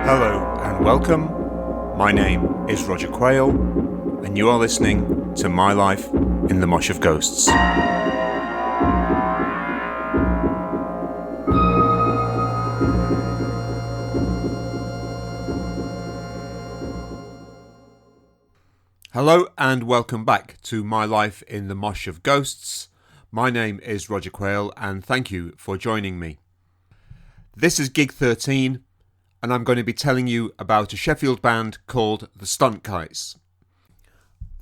Hello and welcome. My name is Roger Quayle, and you are listening to My Life in the Mosh of Ghosts. Hello and welcome back to My Life in the Mosh of Ghosts. My name is Roger Quayle and thank you for joining me. This is Gig 13 and I'm going to be telling you about a Sheffield band called the Stunt Kites.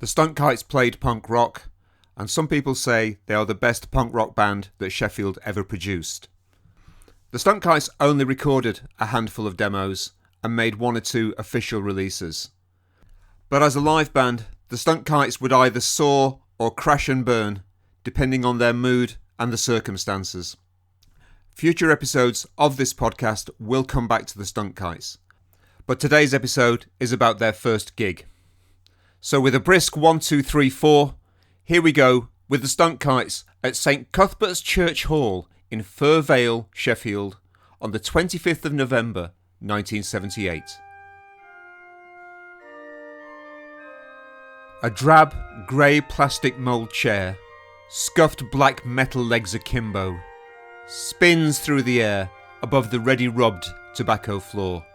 The Stunt Kites played punk rock, and some people say they are the best punk rock band that Sheffield ever produced. The Stunt Kites only recorded a handful of demos and made one or two official releases. But as a live band, the Stunt Kites would either soar or crash and burn, depending on their mood and the circumstances. Future episodes of this podcast will come back to the Stunt Kites, but today's episode is about their first gig. So with a brisk 1, 2, 3, 4, here we go with the Stunt Kites at St Cuthbert's Church Hall in Vale, Sheffield, on the 25th of November, 1978. A drab, grey plastic mould chair, scuffed black metal legs akimbo, spins through the air above the ready-rubbed tobacco floor.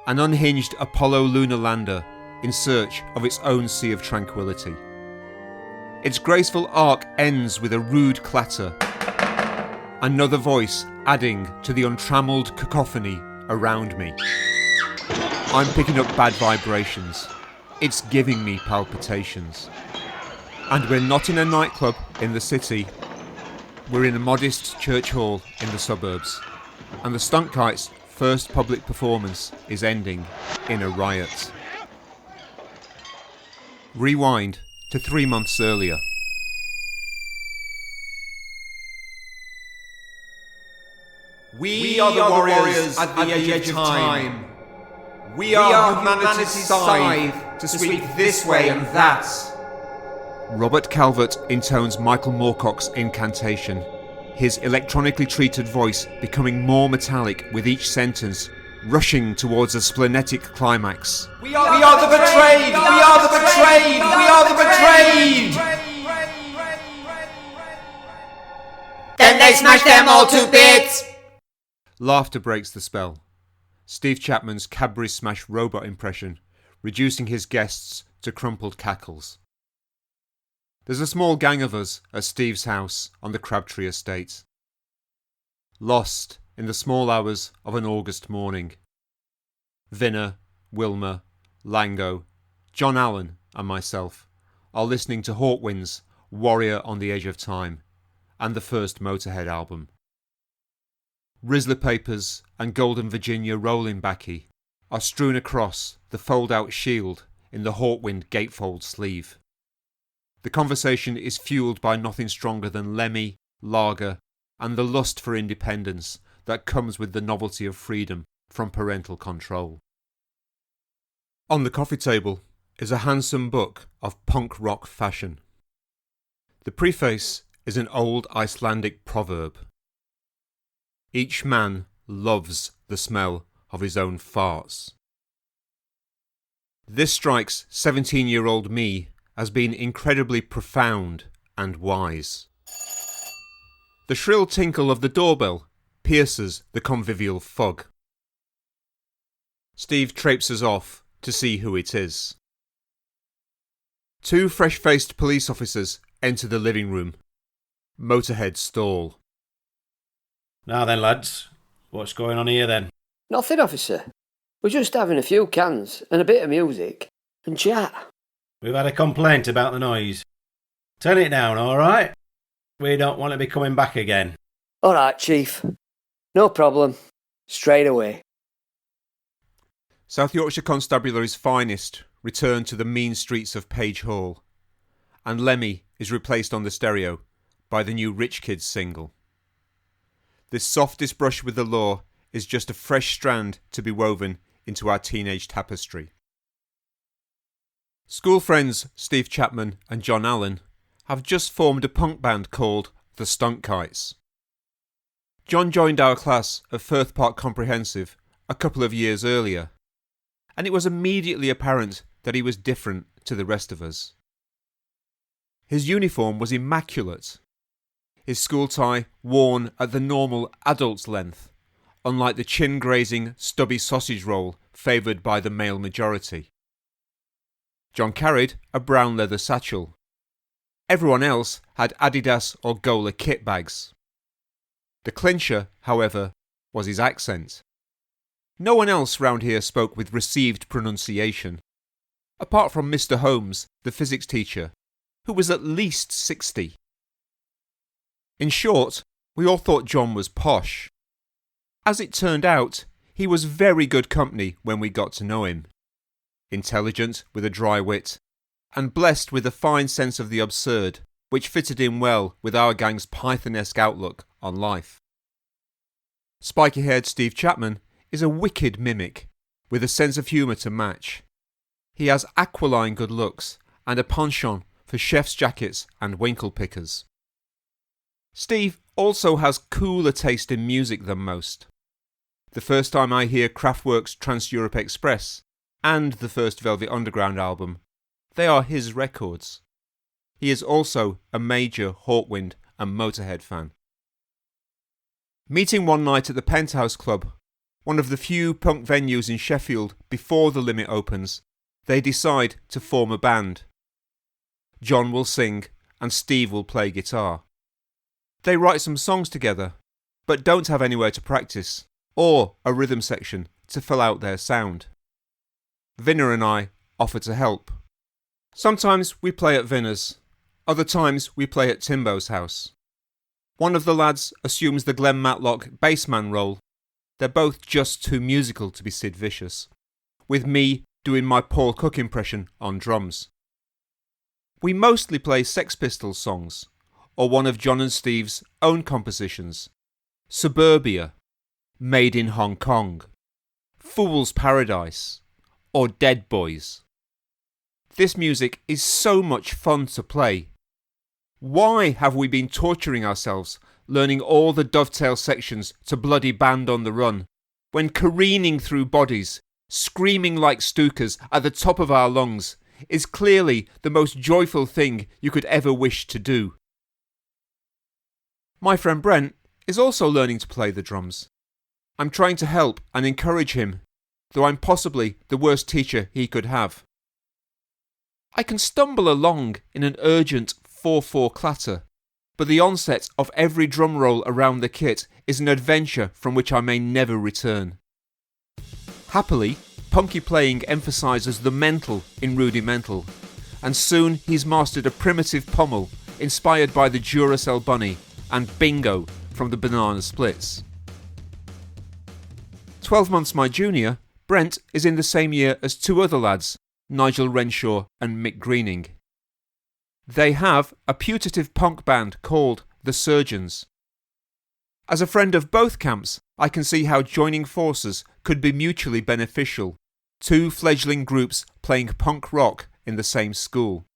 An unhinged Apollo lunar lander in search of its own sea of tranquility. Its graceful arc ends with a rude clatter, another voice adding to the untrammelled cacophony around me. I'm picking up bad vibrations. It's giving me palpitations. And we're not in a nightclub in the city. We're in a modest church hall in the suburbs. And the Stunt Kites' first public performance is ending in a riot. Rewind to 3 months earlier. We are the warriors at the edge of time. We are humanity's scythe to sweep this way and that. Robert Calvert intones Michael Moorcock's incantation, his electronically treated voice becoming more metallic with each sentence, rushing towards a splenetic climax. We are the betrayed! We are the betrayed! We are the betrayed! Then they smash them all to bits! Laughter breaks the spell. Steve Chapman's Cadbury Smash robot impression, reducing his guests to crumpled cackles. There's a small gang of us at Steve's house on the Crabtree estate. Lost in the small hours of an August morning. Vinner, Wilmer, Lango, John Allen and myself are listening to Hawkwind's Warrior on the Edge of Time and the first Motorhead album. Rizzler papers and Golden Virginia rolling backy are strewn across the fold-out shield in the Hawkwind gatefold sleeve. The conversation is fueled by nothing stronger than Lemmy, lager, and the lust for independence that comes with the novelty of freedom from parental control. On the coffee table is a handsome book of punk rock fashion. The preface is an old Icelandic proverb. Each man loves the smell of his own farts. This strikes 17-year-old me as being incredibly profound and wise. The shrill tinkle of the doorbell pierces the convivial fog. Steve traipses off to see who it is. 2 fresh-faced police officers enter the living room. Motorhead stall. Now then, lads, what's going on here then? Nothing, officer. We're just having a few cans and a bit of music and chat. We've had a complaint about the noise. Turn it down, all right? We don't want to be coming back again. All right, Chief. No problem. Straight away. South Yorkshire Constabulary's finest return to the mean streets of Page Hall, and Lemmy is replaced on the stereo by the new Rich Kids single. This softest brush with the law is just a fresh strand to be woven into our teenage tapestry. School friends Steve Chapman and John Allen have just formed a punk band called the Stunt Kites. John joined our class at Firth Park Comprehensive a couple of years earlier, and it was immediately apparent that he was different to the rest of us. His uniform was immaculate. His school tie worn at the normal adult's length, unlike the chin-grazing, stubby sausage roll favoured by the male majority. John carried a brown leather satchel. Everyone else had Adidas or Gola kit bags. The clincher, however, was his accent. No one else round here spoke with received pronunciation, apart from Mr. Holmes, the physics teacher, who was at least 60. In short, we all thought John was posh. As it turned out, he was very good company when we got to know him. Intelligent with a dry wit, and blessed with a fine sense of the absurd, which fitted in well with our gang's Python-esque outlook on life. Spiky-haired Steve Chapman is a wicked mimic, with a sense of humour to match. He has aquiline good looks, and a penchant for chef's jackets and winkle pickers. Steve also has cooler taste in music than most. The first time I hear Kraftwerk's Trans-Europe Express, and the first Velvet Underground album, they are his records. He is also a major Hawkwind and Motorhead fan. Meeting one night at the Penthouse Club, one of the few punk venues in Sheffield before the limit opens, they decide to form a band. John will sing and Steve will play guitar. They write some songs together, but don't have anywhere to practice, or a rhythm section to fill out their sound. Vinner and I offer to help. Sometimes we play at Vinner's, other times we play at Timbo's house. One of the lads assumes the Glenn Matlock bassman role. They're both just too musical to be Sid Vicious, with me doing my Paul Cook impression on drums. We mostly play Sex Pistols songs, or one of John and Steve's own compositions, Suburbia, Made in Hong Kong, Fool's Paradise, or Dead Boys. This music is so much fun to play. Why have we been torturing ourselves learning all the dovetail sections to bloody Band on the Run, when careening through bodies, screaming like stookers at the top of our lungs, is clearly the most joyful thing you could ever wish to do? My friend Brent is also learning to play the drums. I'm trying to help and encourage him, though I'm possibly the worst teacher he could have. I can stumble along in an urgent 4/4 clatter, but the onset of every drum roll around the kit is an adventure from which I may never return. Happily, punky playing emphasises the mental in rudimental, and soon he's mastered a primitive pommel inspired by the Duracell Bunny and Bingo from the Banana Splits. 12 months my junior, Brent is in the same year as two other lads, Nigel Renshaw and Mick Greening. They have a putative punk band called The Surgeons. As a friend of both camps, I can see how joining forces could be mutually beneficial, two fledgling groups playing punk rock in the same school.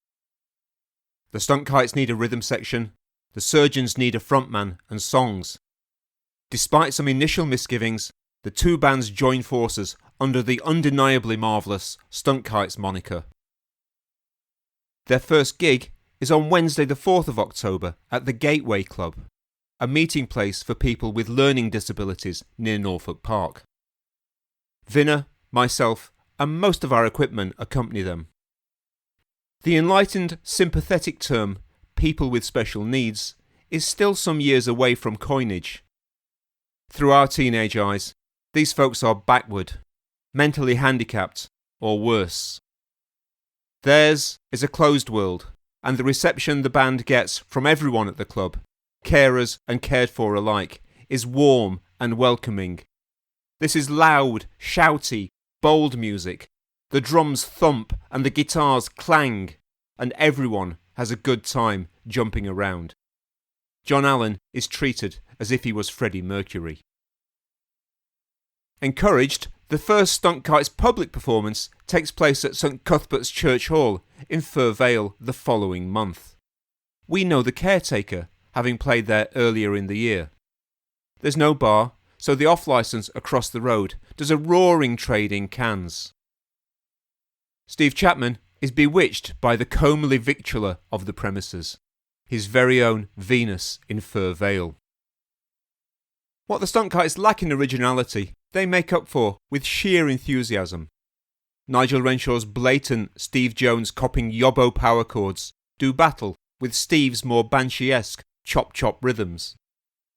The Stunt Kites need a rhythm section, the Surgeons need a frontman and songs. Despite some initial misgivings, the two bands join forces under the undeniably marvellous Stunt Kites moniker. Their first gig is on Wednesday the 4th of October at the Gateway Club, a meeting place for people with learning disabilities near Norfolk Park. Vinner, myself, and most of our equipment accompany them. The enlightened, sympathetic term, people with special needs, is still some years away from coinage. Through our teenage eyes, these folks are backward, mentally handicapped, or worse. Theirs is a closed world, and the reception the band gets from everyone at the club, carers and cared for alike, is warm and welcoming. This is loud, shouty, bold music. The drums thump and the guitars clang, and everyone has a good time jumping around. John Allen is treated as if he was Freddie Mercury. Encouraged, the first Stunt Kites public performance takes place at St Cuthbert's Church Hall in Fir Vale the following month. We know the caretaker, having played there earlier in the year. There's no bar, so the off-licence across the road does a roaring trade in cans. Steve Chapman is bewitched by the comely victualler of the premises, his very own Venus in fur Vale. What the Stunt Kites lack in originality, they make up for with sheer enthusiasm. Nigel Renshaw's blatant Steve Jones copping yobbo power chords do battle with Steve's more Banshee-esque chop-chop rhythms.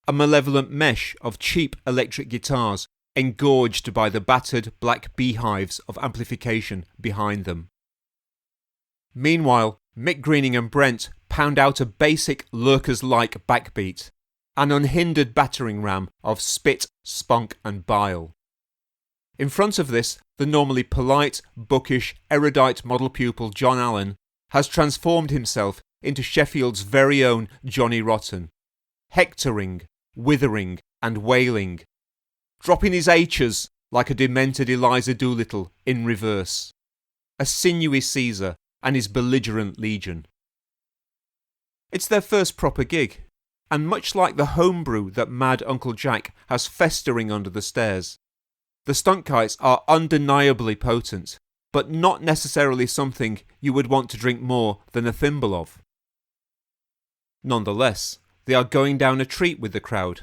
A malevolent mesh of cheap electric guitars engorged by the battered black beehives of amplification behind them. Meanwhile, Mick Greening and Brent pound out a basic lurkers-like backbeat, an unhindered battering ram of spit, spunk and bile. In front of this, the normally polite, bookish, erudite model pupil John Allen has transformed himself into Sheffield's very own Johnny Rotten, hectoring, withering and wailing, dropping his H's like a demented Eliza Doolittle in reverse, a sinewy Caesar and his belligerent legion. It's their first proper gig, and much like the homebrew that Mad Uncle Jack has festering under the stairs, the Stunt Kites are undeniably potent, but not necessarily something you would want to drink more than a thimble of. Nonetheless, they are going down a treat with the crowd,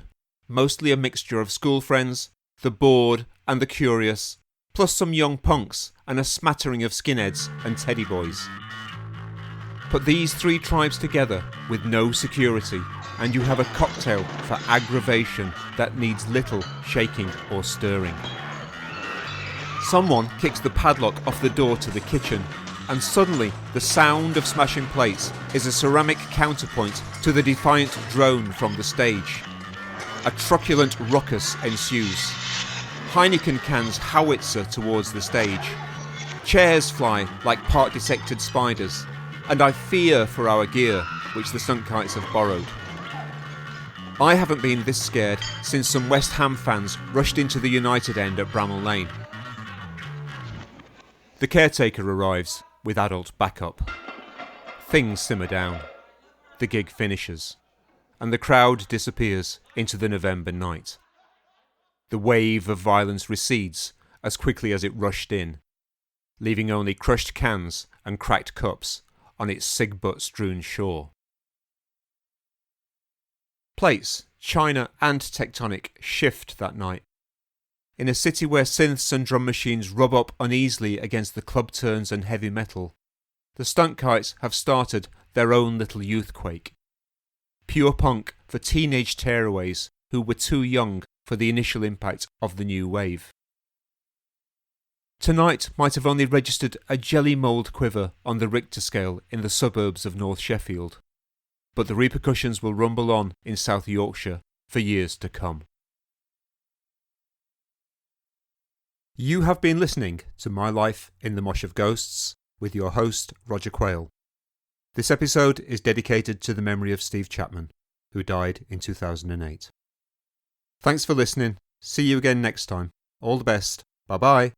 mostly a mixture of school friends, the bored and the curious, plus some young punks and a smattering of skinheads and teddy boys. Put these three tribes together with no security, and you have a cocktail for aggravation that needs little shaking or stirring. Someone kicks the padlock off the door to the kitchen, and suddenly the sound of smashing plates is a ceramic counterpoint to the defiant drone from the stage. A truculent ruckus ensues. Heineken cans howitzer towards the stage. Chairs fly like part-dissected spiders, and I fear for our gear, which the Stunt Kites have borrowed. I haven't been this scared since some West Ham fans rushed into the United end at Bramall Lane. The caretaker arrives with adult backup. Things simmer down. The gig finishes, and the crowd disappears into the November night. The wave of violence recedes as quickly as it rushed in, leaving only crushed cans and cracked cups on its cig-butt-strewn shore. Plates, china and tectonic shift that night. In a city where synths and drum machines rub up uneasily against the club turns and heavy metal, the Stunt Kites have started their own little youthquake. Pure punk for teenage tearaways who were too young for the initial impact of the new wave. Tonight might have only registered a jelly mould quiver on the Richter scale in the suburbs of North Sheffield, but the repercussions will rumble on in South Yorkshire for years to come. You have been listening to My Life in the Mosh of Ghosts with your host, Roger Quayle. This episode is dedicated to the memory of Steve Chapman, who died in 2008. Thanks for listening. See you again next time. All the best. Bye-bye.